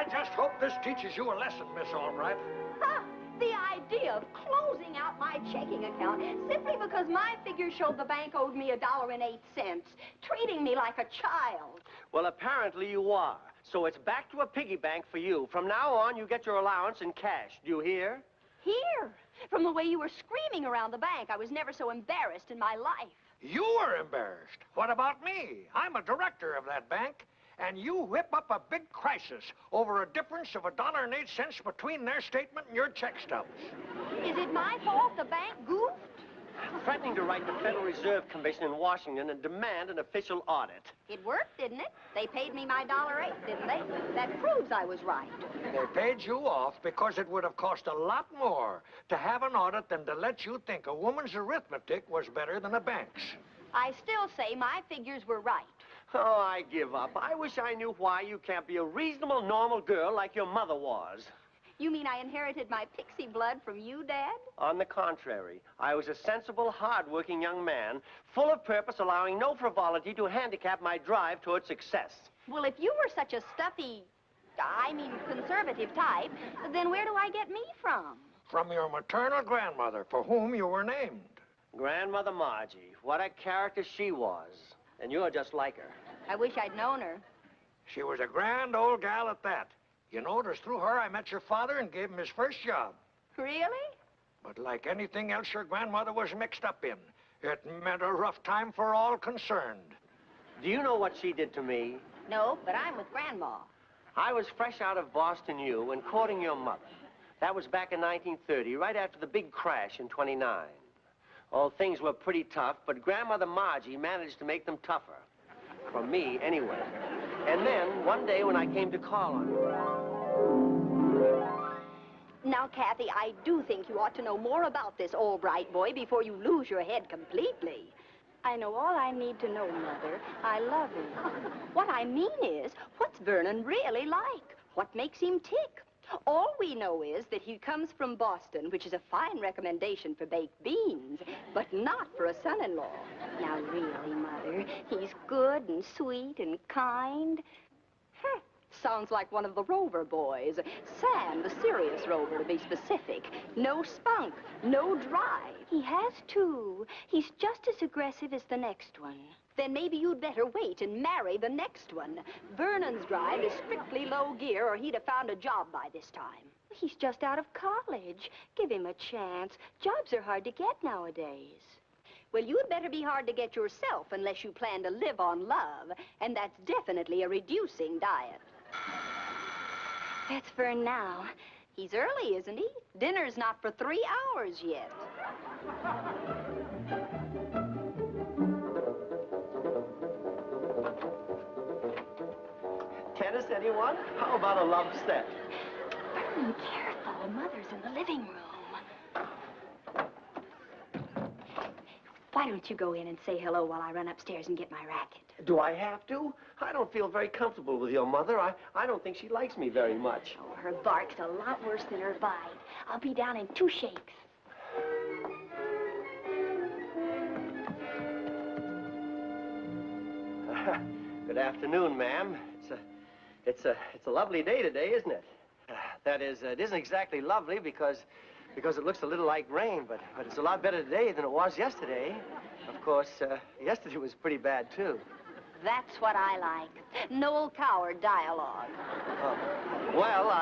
I just hope this teaches you a lesson, Miss Albright. Huh. The idea of closing out my checking account simply because my figures showed the bank owed me $1.08, treating me like a child. Well, apparently you are. So it's back to a piggy bank for you. From now on, you get your allowance in cash. Do you hear? Here? From the way you were screaming around the bank, I was never so embarrassed in my life. You were embarrassed. What about me? I'm a director of that bank. And you whip up a big crisis over a difference of $1.08 between their statement and your check stubs. Is it my fault the bank goofed? Threatening to write the Federal Reserve Commission in Washington and demand an official audit. It worked, didn't it? They paid me my $1.08, didn't they? That proves I was right. They paid you off because it would have cost a lot more to have an audit than to let you think a woman's arithmetic was better than a bank's. I still say my figures were right. Oh, I give up. I wish I knew why you can't be a reasonable, normal girl like your mother was. You mean I inherited my pixie blood from you, Dad? On the contrary, I was a sensible, hard-working young man, full of purpose, allowing no frivolity to handicap my drive toward success. Well, if you were such a stuffy, conservative type, then where do I get me from? From your maternal grandmother, for whom you were named. Grandmother Margie. What a character she was. And you're just like her. I wish I'd known her. She was a grand old gal at that. You know, it was through her I met your father and gave him his first job. Really? But like anything else your grandmother was mixed up in, it meant a rough time for all concerned. Do you know what she did to me? No, but I'm with Grandma. I was fresh out of Boston U and courting your mother. That was back in 1930, right after the big crash in '29. Oh, things were pretty tough, but Grandmother Margie managed to make them tougher. For me, anyway. And then, one day when I came to call on you... Now, Kathy, I do think you ought to know more about this Albright boy before you lose your head completely. I know all I need to know, Mother. I love him. What I mean is, what's Vernon really like? What makes him tick? All we know is that he comes from Boston, which is a fine recommendation for baked beans, but not for a son-in-law. Now, really, Mother, he's good and sweet and kind. Sounds like one of the Rover boys. Sam, the serious Rover, to be specific. No spunk, no drive. He has, too. He's just as aggressive as the next one. Then maybe you'd better wait and marry the next one. Vernon's drive is strictly low gear, or he'd have found a job by this time. He's just out of college. Give him a chance. Jobs are hard to get nowadays. Well, you'd better be hard to get yourself unless you plan to live on love, and that's definitely a reducing diet. That's Vern now. He's early, isn't he? Dinner's not for 3 hours yet. Tennis, anyone? How about a love set? Vernon, careful. Mother's in the living room. Why don't you go in and say hello while I run upstairs and get my racket? Do I have to? I don't feel very comfortable with your mother. I don't think she likes me very much. Oh, her bark's a lot worse than her bite. I'll be down in 2 shakes. Good afternoon, ma'am. It's a lovely day today, isn't it? That is, it isn't exactly lovely because it looks a little like rain, but it's a lot better today than it was yesterday. Of course, yesterday was pretty bad, too. That's what I like. No coward dialogue. Well,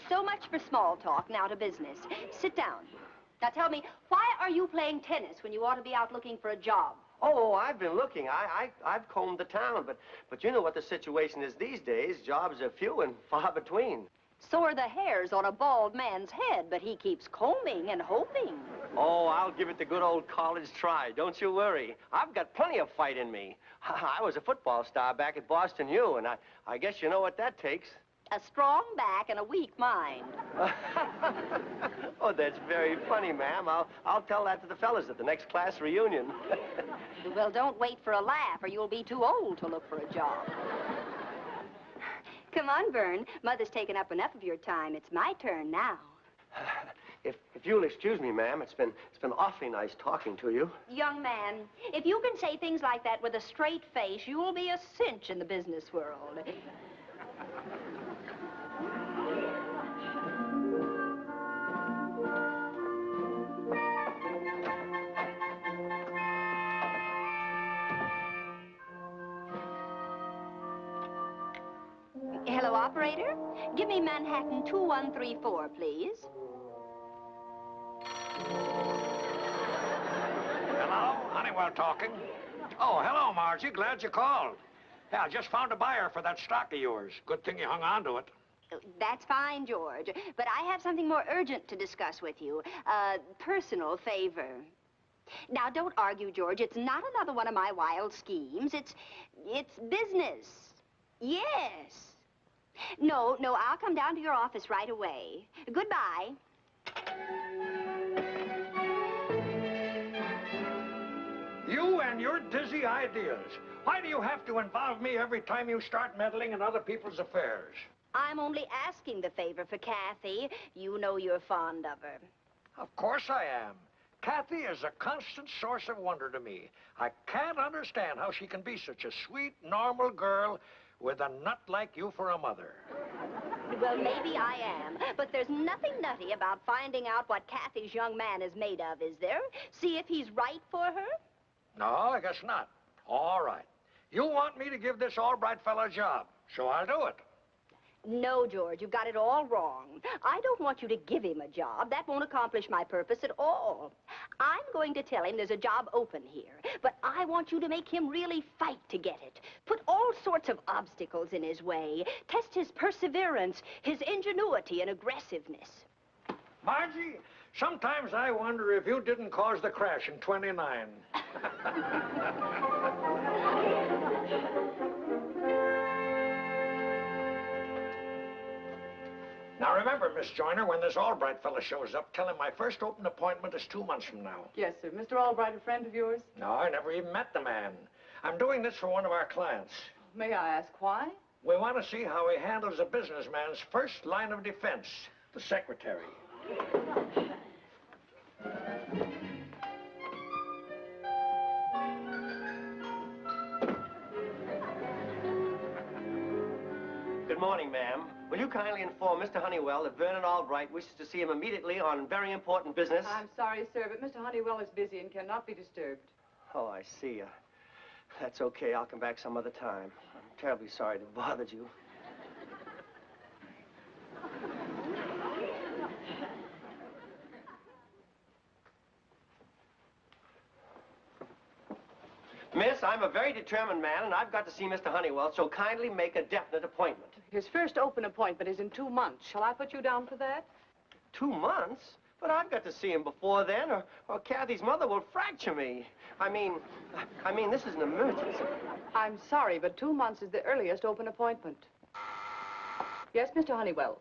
So much for small talk, now to business. Sit down. Now tell me, why are you playing tennis when you ought to be out looking for a job? Oh, I've been looking. I've combed the town, but you know what the situation is these days. Jobs are few and far between. So are the hairs on a bald man's head, but he keeps combing and hoping. Oh, I'll give it the good old college try. Don't you worry. I've got plenty of fight in me. I was a football star back at Boston U, and I guess you know what that takes. A strong back and a weak mind. Oh, that's very funny, ma'am. I'll tell that to the fellas at the next class reunion. Well, don't wait for a laugh, or you'll be too old to look for a job. Come on, Vern. Mother's taken up enough of your time. It's my turn now. If you'll excuse me, ma'am, it's been awfully nice talking to you. Young man, if you can say things like that with a straight face, you'll be a cinch in the business world. Hello, operator. Give me Manhattan 2134, please. Hello, Honeywell talking. Oh, hello, Margie. Glad you called. Yeah, I just found a buyer for that stock of yours. Good thing you hung on to it. That's fine, George. But I have something more urgent to discuss with you. A personal favor. Now, don't argue, George. It's not another one of my wild schemes. It's business. Yes. No, I'll come down to your office right away. Goodbye. You and your dizzy ideas. Why do you have to involve me every time you start meddling in other people's affairs? I'm only asking the favor for Kathy. You know you're fond of her. Of course I am. Kathy is a constant source of wonder to me. I can't understand how she can be such a sweet, normal girl with a nut like you for a mother. Well, maybe I am, but there's nothing nutty about finding out what Kathy's young man is made of, is there? See if he's right for her? No, I guess not. All right. You want me to give this Albright fellow a job, so I'll do it. No, George, you've got it all wrong. I don't want you to give him a job. That won't accomplish my purpose at all. I'm going to tell him there's a job open here, but I want you to make him really fight to get it. Put all sorts of obstacles in his way. Test his perseverance, his ingenuity and aggressiveness. Margie, sometimes I wonder if you didn't cause the crash in 29. Now remember, Miss Joyner, when this Albright fella shows up, tell him my first open appointment is 2 months from now. Yes, sir. Mr. Albright, a friend of yours? No, I never even met the man. I'm doing this for one of our clients. May I ask why? We want to see how he handles a businessman's first line of defense, the secretary. Good morning, ma'am. Will you kindly inform Mr. Honeywell that Vernon Albright wishes to see him immediately on very important business? I'm sorry, sir, but Mr. Honeywell is busy and cannot be disturbed. Oh, I see. That's okay. I'll come back some other time. I'm terribly sorry to have bothered you. Miss, I'm a very determined man, and I've got to see Mr. Honeywell, so kindly make a definite appointment. His first open appointment is in 2 months. Shall I put you down for that? 2 months? But I've got to see him before then, or Kathy's mother will fracture me. I mean, this is an emergency. I'm sorry, but 2 months is the earliest open appointment. Yes, Mr. Honeywell.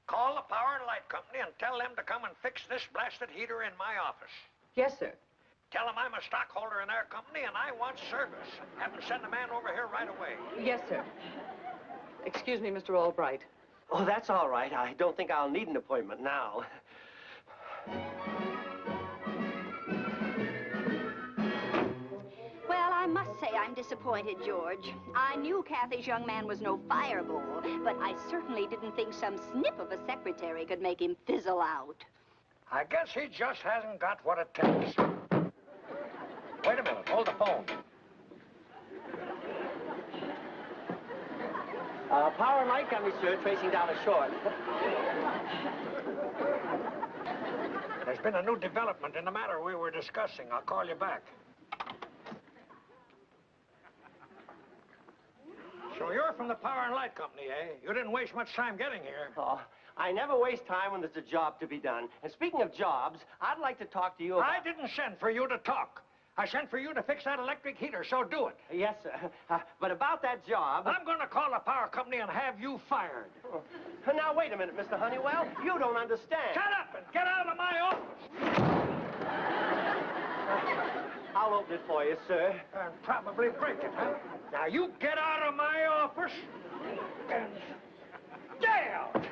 Call the Power and Light Company and tell them to come and fix this blasted heater in my office. Yes, sir. Tell them I'm a stockholder in their company and I want service. Have them send a man over here right away. Yes, sir. Excuse me, Mr. Albright. Oh, that's all right. I don't think I'll need an appointment now. Well, I must say I'm disappointed, George. I knew Kathy's young man was no fireball, but I certainly didn't think some snip of a secretary could make him fizzle out. I guess he just hasn't got what it takes. Wait a minute. Hold the phone. Power and Light Company, sir, tracing down a short. There's been a new development in the matter we were discussing. I'll call you back. So you're from the Power and Light Company, eh? You didn't waste much time getting here. Oh, I never waste time when there's a job to be done. And speaking of jobs, I'd like to talk to you about... I didn't send for you to talk. I sent for you to fix that electric heater, so do it. Yes, sir. But about that job... I'm going to call the power company and have you fired. Oh. Now, wait a minute, Mr. Honeywell. You don't understand. Shut up and get out of my office. I'll open it for you, sir. And probably break it, huh? Now, you get out of my office and stay out.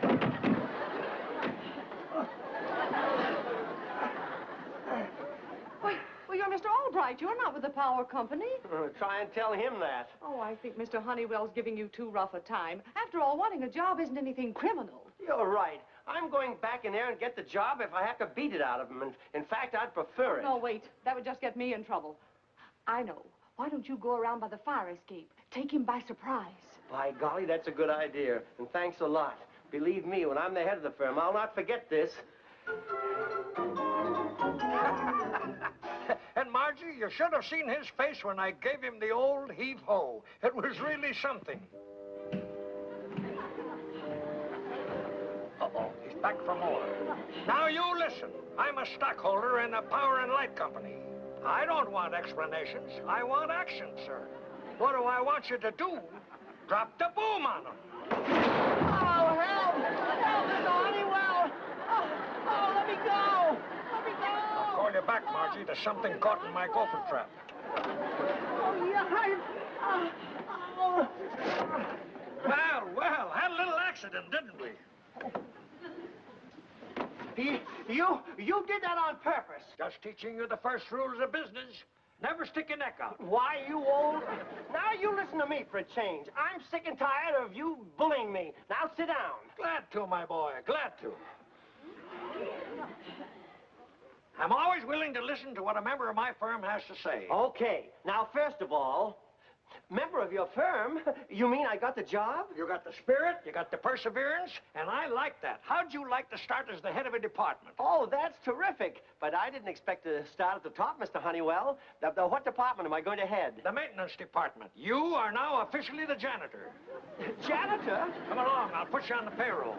Well, you're Mr. Albright. You're not with the power company. Try and tell him that. Oh, I think Mr. Honeywell's giving you too rough a time. After all, wanting a job isn't anything criminal. You're right. I'm going back in there and get the job if I have to beat it out of him. And in fact, I'd prefer it. No, wait. That would just get me in trouble. I know. Why don't you go around by the fire escape? Take him by surprise. By golly, that's a good idea. And thanks a lot. Believe me, when I'm the head of the firm, I'll not forget this. And Margie, you should have seen his face when I gave him the old heave-ho. It was really something. Uh-oh, he's back for more. Now you listen. I'm a stockholder in a power and light company. I don't want explanations. I want action, sir. What do I want you to do? Drop the boom on them. Oh, help! Help, Mr. Honeywell! Oh, let me go! Let me go! I'll call you back, Margie. There's something caught in my gopher trap. Oh, yeah, oh. Well, had a little accident, didn't we? You did that on purpose. Just teaching you the first rules of business. Never stick your neck out. Why, you old... Now you listen to me for a change. I'm sick and tired of you bullying me. Now sit down. Glad to, my boy, glad to. I'm always willing to listen to what a member of my firm has to say. Okay. Now, first of all, member of your firm? You mean I got the job? You got the spirit, you got the perseverance, and I like that. How'd you like to start as the head of a department? Oh, that's terrific. But I didn't expect to start at the top, Mr. Honeywell. What department am I going to head? The maintenance department. You are now officially the janitor. Janitor? Come along, I'll put you on the payroll.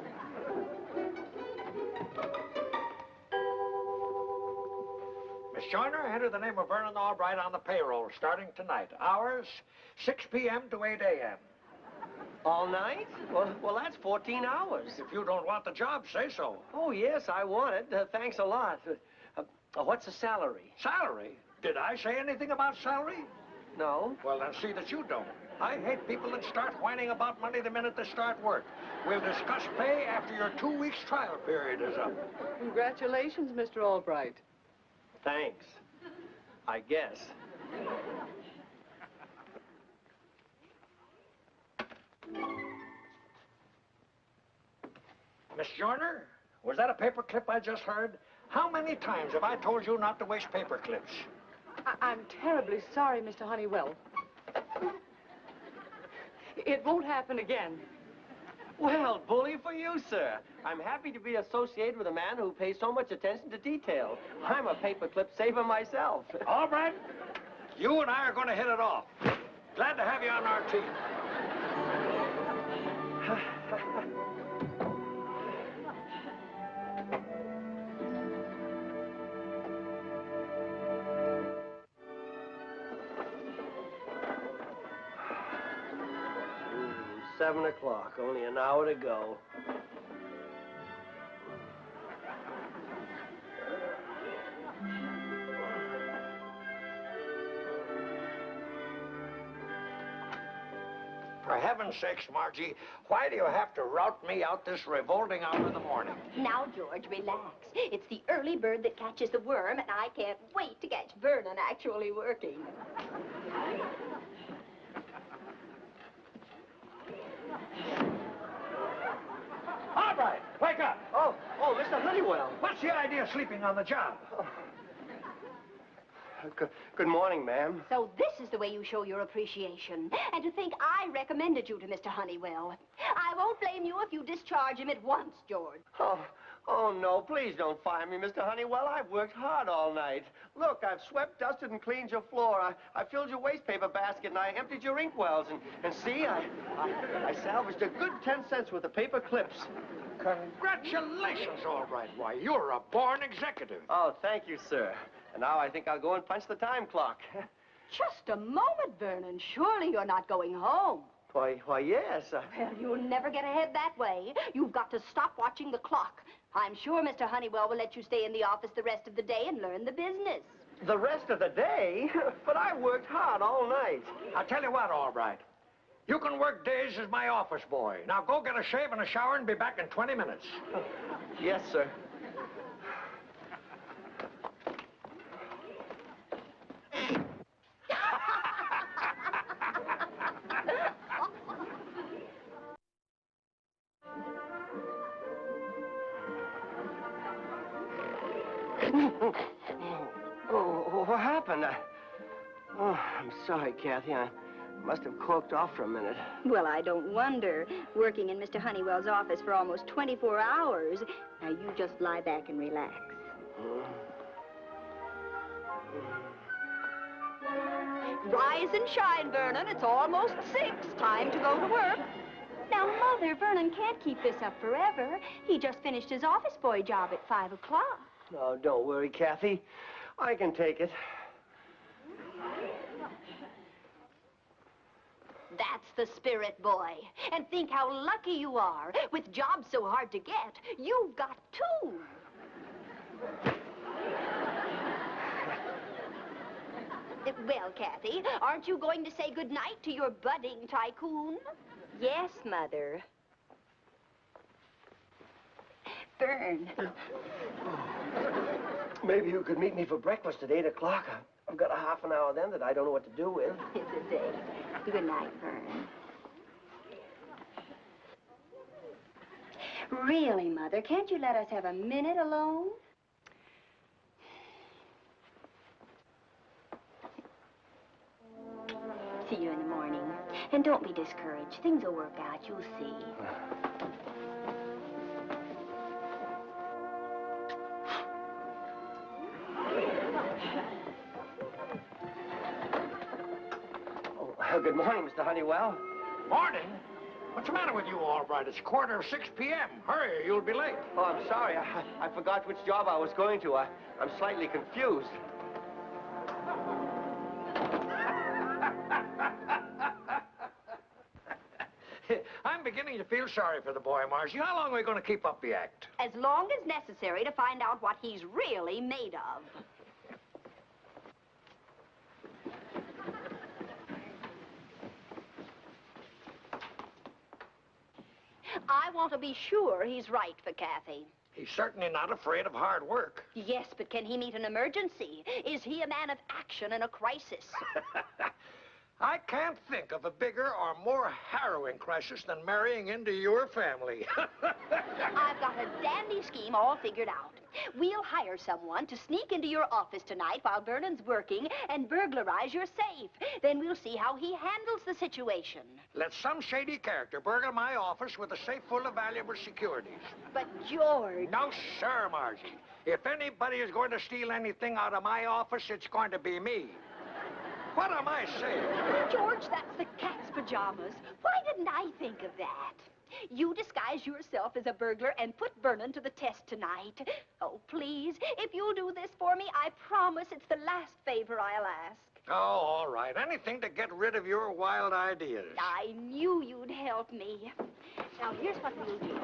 Miss Joyner, enter the name of Vernon Albright on the payroll starting tonight. Hours, 6 p.m. to 8 a.m. All night? Well, that's 14 hours. If you don't want the job, say so. Oh, yes, I want it. Thanks a lot. What's the salary? Salary? Did I say anything about salary? No. Well, then see that you don't. I hate people that start whining about money the minute they start work. We'll discuss pay after your 2 weeks trial period is up. Congratulations, Mr. Albright. Thanks. I guess. Miss Joyner, was that a paper clip I just heard? How many times have I told you not to waste paper clips? I'm terribly sorry, Mr. Honeywell. It won't happen again. Well, bully for you, sir. I'm happy to be associated with a man who pays so much attention to detail. I'm a paperclip saver myself. All right. You and I are going to hit it off. Glad to have you on our team. Ooh, 7 o'clock, only an hour to go. For heaven's sakes, Margie, why do you have to rout me out this revolting hour in the morning? Now, George, relax. It's the early bird that catches the worm, and I can't wait to catch Vernon actually working. All right, wake up. Oh, Mr. Honeywell. What's the idea of sleeping on the job? Good morning, ma'am. So this is the way you show your appreciation. And to think I recommended you to Mr. Honeywell. I won't blame you if you discharge him at once, George. Oh, no, please don't fire me, Mr. Honeywell. I've worked hard all night. Look, I've swept, dusted, and cleaned your floor. I filled your waste paper basket, and I emptied your inkwells. And see, I salvaged a good 10 cents worth of paper clips. Congratulations, all right. Why, you're a born executive. Oh, thank you, sir. And now I think I'll go and punch the time clock. Just a moment, Vernon. Surely you're not going home. Why, yes. Well, you'll never get ahead that way. You've got to stop watching the clock. I'm sure Mr. Honeywell will let you stay in the office the rest of the day and learn the business. The rest of the day? But I worked hard all night. I'll tell you what, Albright. You can work days as my office boy. Now go get a shave and a shower and be back in 20 minutes. Yes, sir. Oh, what happened? Oh, I'm sorry, Kathy. Must have corked off for a minute. Well, I don't wonder. Working in Mr. Honeywell's office for almost 24 hours. Now, you just lie back and relax. Rise and shine, Vernon. It's almost 6. Time to go to work. Now, Mother, Vernon can't keep this up forever. He just finished his office boy job at 5 o'clock. Oh, don't worry, Kathy. I can take it. That's the spirit, boy. And think how lucky you are. With jobs so hard to get, you've got 2. Well, Kathy, aren't you going to say goodnight to your budding tycoon? Yes, Mother. Vern. Maybe you could meet me for breakfast at 8 o'clock. I've got a half an hour then that I don't know what to do with. It's a date. Good night, Vern. Really, Mother, can't you let us have a minute alone? See you in the morning. And don't be discouraged. Things will work out. You'll see. Oh, good morning, Mr. Honeywell. Morning? What's the matter with you, Albright? It's 6:15 p.m. Hurry, or you'll be late. Oh, I'm sorry. I forgot which job I was going to. I'm slightly confused. I'm beginning to feel sorry for the boy, Margie. How long are we going to keep up the act? As long as necessary to find out what he's really made of. I want to be sure he's right for Kathy. He's certainly not afraid of hard work. Yes, but can he meet an emergency? Is he a man of action in a crisis? I can't think of a bigger or more harrowing crisis than marrying into your family. I've got a dandy scheme all figured out. We'll hire someone to sneak into your office tonight while Vernon's working and burglarize your safe. Then we'll see how he handles the situation. Let some shady character burgle my office with a safe full of valuable securities. But, George... No, sir, Margie. If anybody is going to steal anything out of my office, it's going to be me. What am I saying? George, that's the cat's pajamas. Why didn't I think of that? You disguise yourself as a burglar and put Vernon to the test tonight. Oh, please, if you'll do this for me, I promise it's the last favor I'll ask. Oh, all right. Anything to get rid of your wild ideas. I knew you'd help me. Now, here's what we'll do.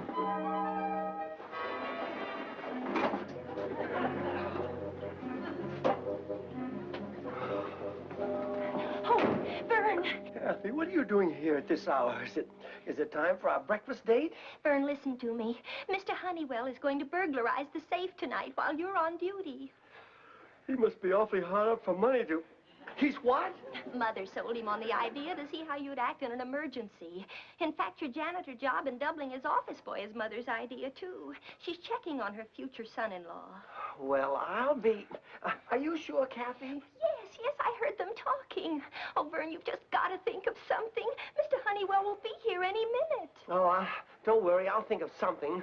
Oh, Vern. Kathy, what are you doing here at this hour? Is it time for our breakfast date? Vern, listen to me. Mr. Honeywell is going to burglarize the safe tonight while you're on duty. He must be awfully hard up for money to... He's what? Mother sold him on the idea to see how you'd act in an emergency. In fact, your janitor job and doubling as office boy is Mother's idea, too. She's checking on her future son-in-law. Well, I'll be... are you sure, Kathy? Yes, I heard them talking. Oh, Vern, you've just got to think of something. Mr. Honeywell will be here any minute. Oh, don't worry. I'll think of something.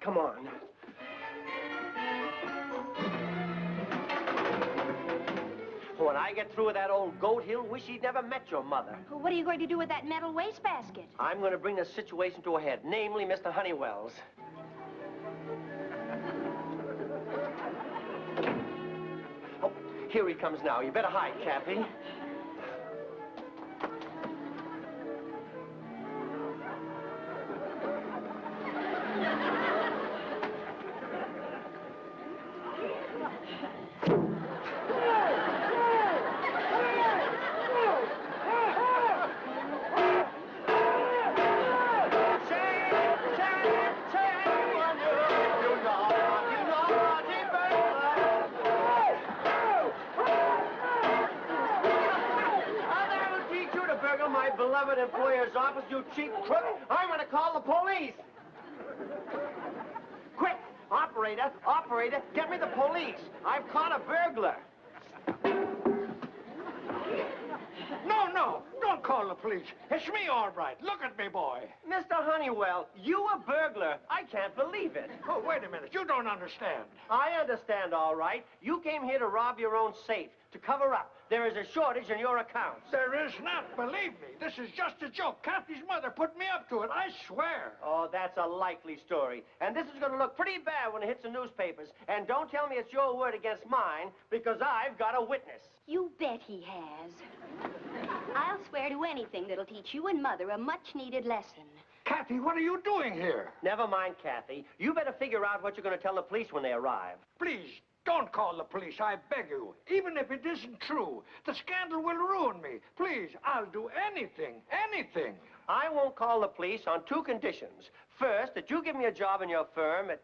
Come on. When I get through with that old goat, he'll wish he'd never met your mother. What are you going to do with that metal wastebasket? I'm going to bring the situation to a head, namely Mr. Honeywell's. Oh, here he comes now. You better hide, Kathy. Beloved employer's office, you cheap crook. I'm going to call the police. Quick, operator, get me the police. I've caught a burglar. No, don't call the police. It's me, all right. Look at me, boy. Mr. Honeywell, you a burglar. I can't believe it. Oh, wait a minute. You don't understand. I understand, all right. You came here to rob your own safe, to cover up. There is a shortage in your accounts. There is not, believe me. This is just a joke. Kathy's mother put me up to it, I swear. Oh, that's a likely story. And this is going to look pretty bad when it hits the newspapers. And don't tell me it's your word against mine, because I've got a witness. You bet he has. I'll swear to anything that'll teach you and Mother a much-needed lesson. Kathy, what are you doing here? Never mind, Kathy. You better figure out what you're going to tell the police when they arrive. Please, don't call the police, I beg you. Even if it isn't true, the scandal will ruin me. Please, I'll do anything, anything. I won't call the police on two conditions. First, that you give me a job in your firm at,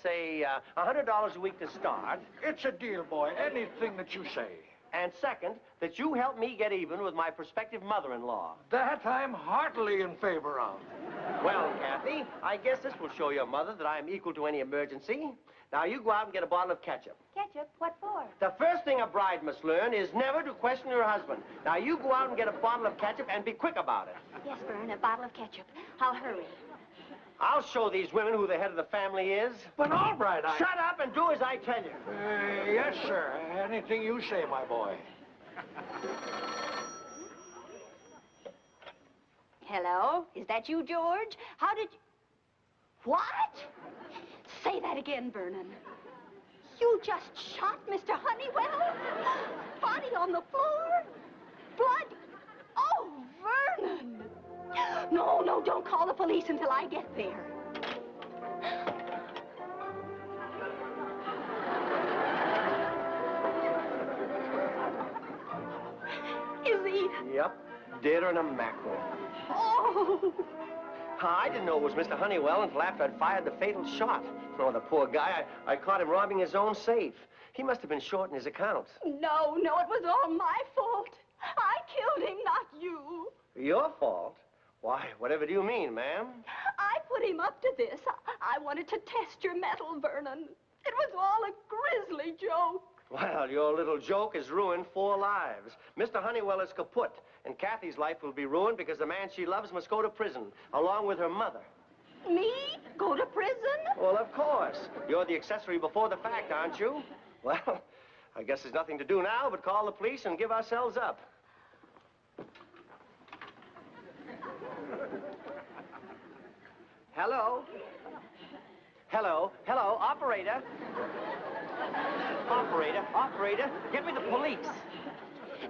say, $100 a week to start. It's a deal, boy. Anything that you say. And second, that you help me get even with my prospective mother-in-law. That I'm heartily in favor of. Well, Kathy, I guess this will show your mother that I'm equal to any emergency. Now, you go out and get a bottle of ketchup. Ketchup? What for? The first thing a bride must learn is never to question her husband. Now, you go out and get a bottle of ketchup and be quick about it. Yes, Vern, a bottle of ketchup. I'll hurry. I'll show these women who the head of the family is. But all right, Shut up and do as I tell you. Yes, sir. Anything you say, my boy. Hello? Is that you, George? How did you... What? Say that again, Vernon. You just shot Mr. Honeywell? Body on the floor? Blood? Oh, Vernon! No, don't call the police until I get there. Is he? Yep, deader than a mackerel. Oh! I didn't know it was Mr. Honeywell until after I'd fired the fatal shot. Oh, the poor guy, I caught him robbing his own safe. He must have been short in his accounts. No, it was all my fault. I killed him, not you. Your fault? Why, whatever do you mean, ma'am? I put him up to this. I wanted to test your mettle, Vernon. It was all a grisly joke. Well, your little joke has ruined 4 lives. Mr. Honeywell is kaput, and Kathy's life will be ruined because the man she loves must go to prison, along with her mother. Me? Go to prison? Well, of course. You're the accessory before the fact, aren't you? Well, I guess there's nothing to do now but call the police and give ourselves up. Hello? Hello? Hello? Operator? Operator, get me the police.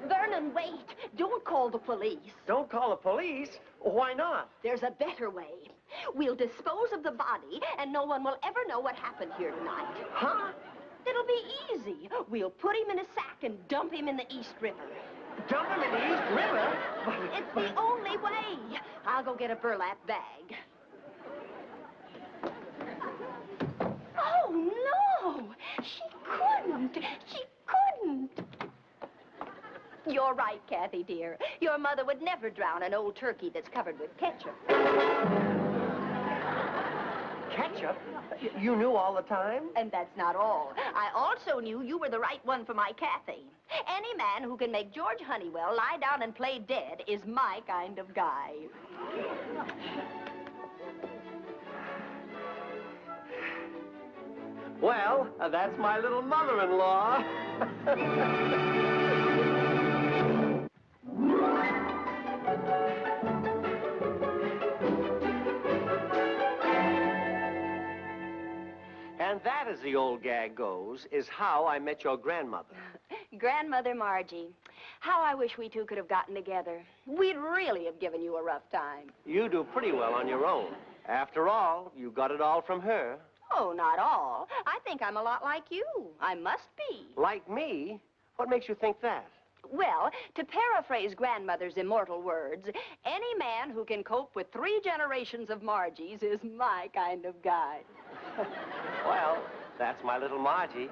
Vernon, wait. Don't call the police. Don't call the police? Why not? There's a better way. We'll dispose of the body, and no one will ever know what happened here tonight. Huh? It'll be easy. We'll put him in a sack and dump him in the East River. Dump him in the East River? It's the only way. I'll go get a burlap bag. Oh, no! She couldn't. You're right, Kathy, dear. Your mother would never drown an old turkey that's covered with ketchup. Ketchup? You knew all the time? And that's not all. I also knew you were the right one for my Kathy. Any man who can make George Honeywell lie down and play dead is my kind of guy. Well, that's my little mother-in-law. And that, as the old gag goes, is how I met your grandmother. Grandmother Margie. How I wish we two could have gotten together. We'd really have given you a rough time. You do pretty well on your own. After all, you got it all from her. Oh, not all. I think I'm a lot like you. I must be. Like me? What makes you think that? Well, to paraphrase Grandmother's immortal words, any man who can cope with 3 generations of Margies is my kind of guy. Well, that's my little Margie.